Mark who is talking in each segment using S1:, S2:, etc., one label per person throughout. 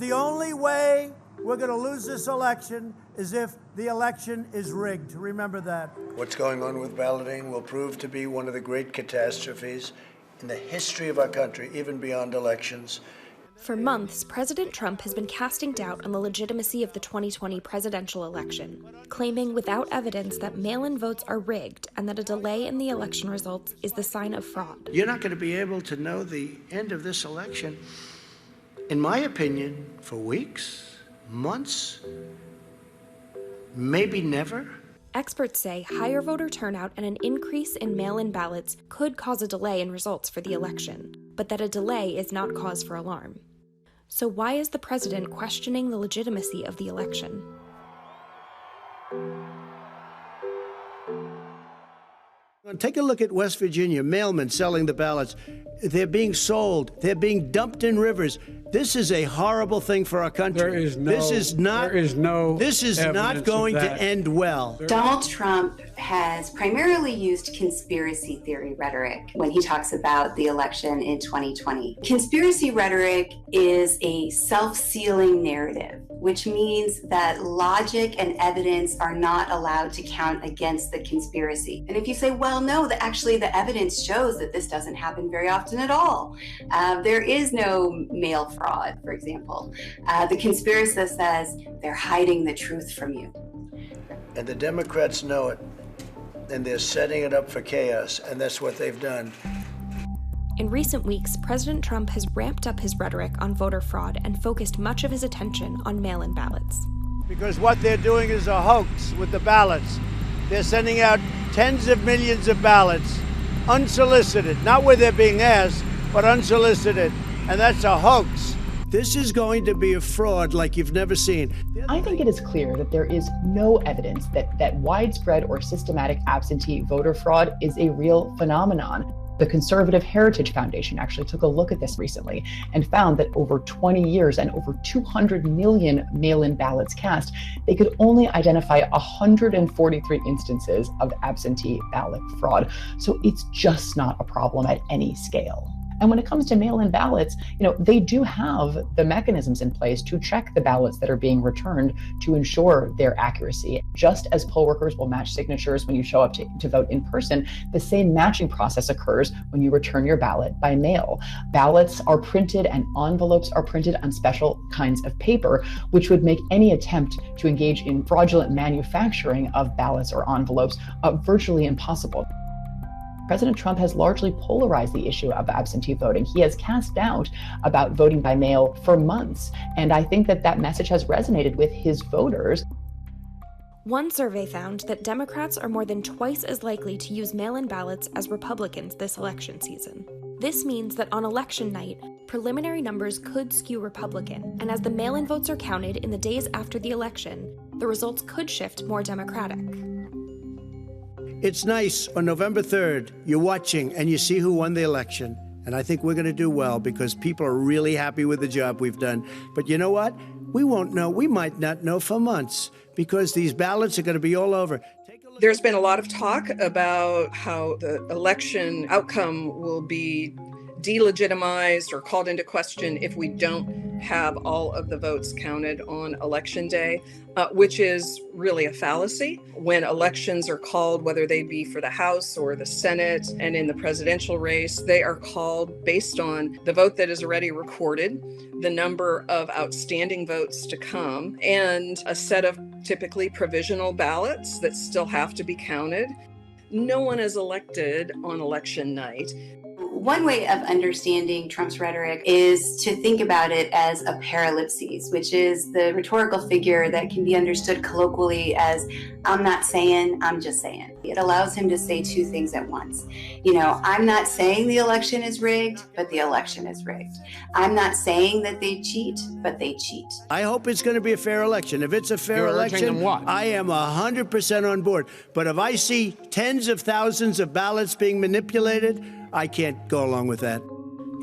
S1: The only way we're going to lose this election is if the election is rigged. Remember that.
S2: What's going on with balloting will prove to be one of the great catastrophes in the history of our country, even beyond elections.
S3: For months, President Trump has been casting doubt on the legitimacy of the 2020 presidential election, claiming without evidence that mail-in votes are rigged and that a delay in the election results is the sign of fraud.
S2: You're not going to be able to know the end of this election, in my opinion, for weeks, months, maybe never.
S3: Experts say higher voter turnout and an increase in mail-in ballots could cause a delay in results for the election, but that a delay is not cause for alarm. So why is the president questioning the legitimacy of the election?
S2: Take a look at West Virginia, mailmen selling the ballots. They're being sold. They're being dumped in rivers. This is a horrible thing for our country. This is not going to end well.
S4: Donald Trump has primarily used conspiracy theory rhetoric when he talks about the election in 2020. Conspiracy rhetoric is a self-sealing narrative, which means that logic and evidence are not allowed to count against the conspiracy. And if you say, well, no, actually the evidence shows that this doesn't happen very often at all. There is no mail fraud, for example. The conspiracist says they're hiding the truth from you.
S2: And the Democrats know it, and they're setting it up for chaos, and that's what they've done.
S3: In recent weeks, President Trump has ramped up his rhetoric on voter fraud and focused much of his attention on mail-in ballots.
S1: Because what they're doing is a hoax with the ballots. They're sending out tens of millions of ballots, unsolicited, not where they're being asked, but unsolicited, and that's a hoax.
S2: This is going to be a fraud like you've never seen.
S5: I think it is clear that there is no evidence that widespread or systematic absentee voter fraud is a real phenomenon. The Conservative Heritage Foundation actually took a look at this recently and found that over 20 years and over 200 million mail-in ballots cast, they could only identify 143 instances of absentee ballot fraud. So it's just not a problem at any scale. And when it comes to mail-in ballots, they do have the mechanisms in place to check the ballots that are being returned to ensure their accuracy. Just as poll workers will match signatures when you show up to vote in person, the same matching process occurs when you return your ballot by mail. Ballots are printed and envelopes are printed on special kinds of paper, which would make any attempt to engage in fraudulent manufacturing of ballots or envelopes virtually impossible. President Trump has largely polarized the issue of absentee voting. He has cast doubt about voting by mail for months, and I think that message has resonated with his voters.
S3: One survey found that Democrats are more than twice as likely to use mail-in ballots as Republicans this election season. This means that on election night, preliminary numbers could skew Republican, and as the mail-in votes are counted in the days after the election, the results could shift more Democratic.
S2: It's nice on November 3rd, you're watching and you see who won the election. And I think we're going to do well because people are really happy with the job we've done. But you know what? We won't know. We might not know for months because these ballots are going to be all over.
S6: There's been a lot of talk about how the election outcome will be delegitimized or called into question if we don't have all of the votes counted on election day, which is really a fallacy. When elections are called, whether they be for the House or the Senate and in the presidential race, they are called based on the vote that is already recorded, the number of outstanding votes to come, and a set of typically provisional ballots that still have to be counted. No one is elected on election night.
S4: One way of understanding Trump's rhetoric is to think about it as a paralipsis, which is the rhetorical figure that can be understood colloquially as, I'm not saying, I'm just saying. It allows him to say two things at once. I'm not saying the election is rigged, but the election is rigged. I'm not saying that they cheat, but they cheat.
S2: I hope it's going to be a fair election. If it's a fair election, I am 100% on board. But if I see tens of thousands of ballots being manipulated, I can't go along with that.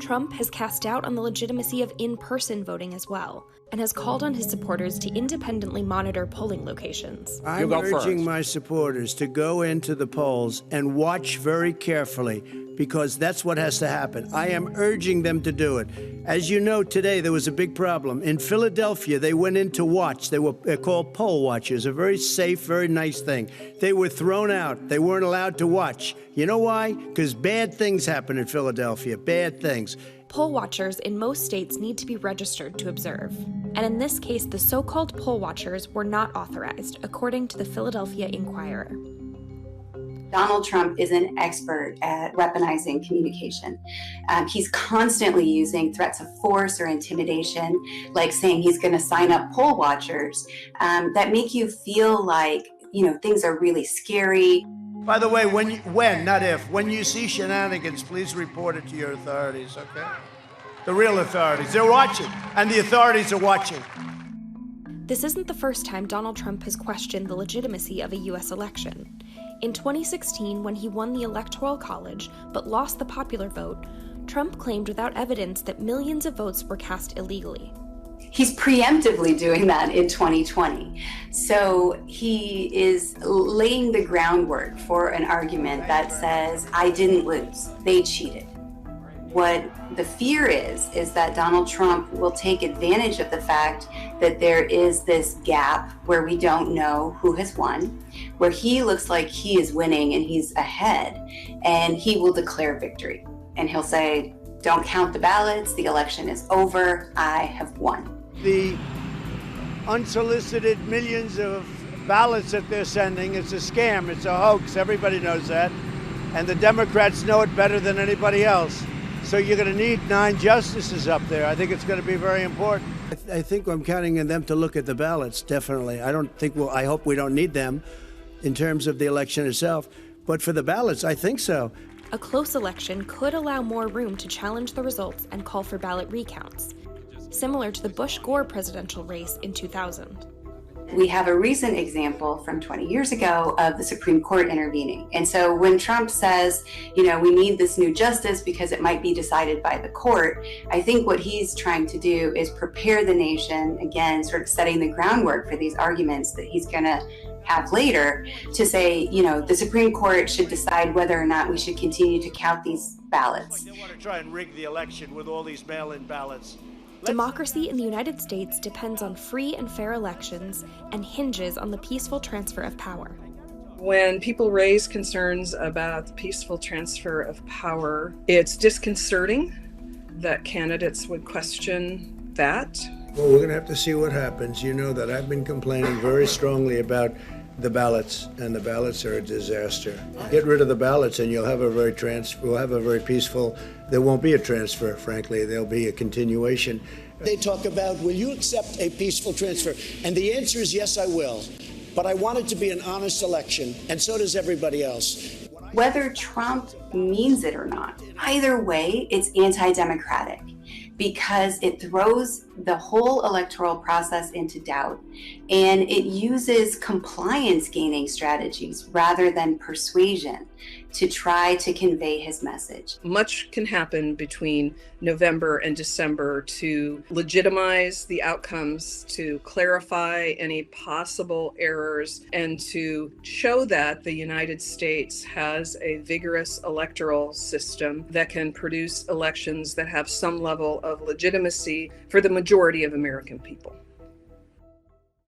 S3: Trump has cast doubt on the legitimacy of in-person voting as well, and has called on his supporters to independently monitor polling locations.
S2: I'm urging my supporters to go into the polls and watch very carefully, because that's what has to happen. I am urging them to do it. As you know, today there was a big problem. In Philadelphia, they went in to watch. They're called poll watchers, a very safe, very nice thing. They were thrown out. They weren't allowed to watch. You know why? Because bad things happen in Philadelphia, bad things.
S3: Poll watchers in most states need to be registered to observe. And in this case, the so-called poll watchers were not authorized, according to the Philadelphia Inquirer.
S4: Donald Trump is an expert at weaponizing communication. He's constantly using threats of force or intimidation, like saying he's going to sign up poll watchers, that make you feel like, things are really scary.
S2: By the way, when you see shenanigans, please report it to your authorities, okay? The real authorities. They're watching, and the authorities are watching.
S3: This isn't the first time Donald Trump has questioned the legitimacy of a U.S. election. In 2016, when he won the Electoral College but lost the popular vote, Trump claimed without evidence that millions of votes were cast illegally.
S4: He's preemptively doing that in 2020. So he is laying the groundwork for an argument that says, I didn't lose, they cheated. What the fear is that Donald Trump will take advantage of the fact that there is this gap where we don't know who has won, where he looks like he is winning and he's ahead, and he will declare victory. And he'll say, don't count the ballots, the election is over, I have won.
S1: The unsolicited millions of ballots that they're sending, it's a scam, it's a hoax, everybody knows that. And the Democrats know it better than anybody else. So you're going to need 9 justices up there. I think it's going to be very important.
S2: I think I'm counting on them to look at the ballots, definitely. I hope we don't need them in terms of the election itself. But for the ballots, I think so.
S3: A close election could allow more room to challenge the results and call for ballot recounts, similar to the Bush-Gore presidential race in 2000.
S4: We have a recent example from 20 years ago of the Supreme Court intervening. And so when Trump says, we need this new justice because it might be decided by the court, I think what he's trying to do is prepare the nation, again, sort of setting the groundwork for these arguments that he's going to have later to say, the Supreme Court should decide whether or not we should continue to count these ballots.
S1: They want to try and rig the election with all these mail-in ballots.
S3: Democracy in the United States depends on free and fair elections and hinges on the peaceful transfer of power.
S6: When people raise concerns about the peaceful transfer of power, it's disconcerting that candidates would question that.
S2: Well, we're going to have to see what happens. You know that I've been complaining very strongly about the ballots, and the ballots are a disaster. Get rid of the ballots and we'll have a very peaceful, there won't be a transfer, frankly, there'll be a continuation.
S7: They talk about, will you accept a peaceful transfer? And the answer is yes, I will. But I want it to be an honest election, and so does everybody else.
S4: Whether Trump means it or not, either way, it's anti-democratic because it throws the whole electoral process into doubt, and it uses compliance-gaining strategies rather than persuasion to try to convey his message.
S6: Much can happen between November and December to legitimize the outcomes, to clarify any possible errors, and to show that the United States has a vigorous electoral system that can produce elections that have some level of legitimacy for the majority of American people.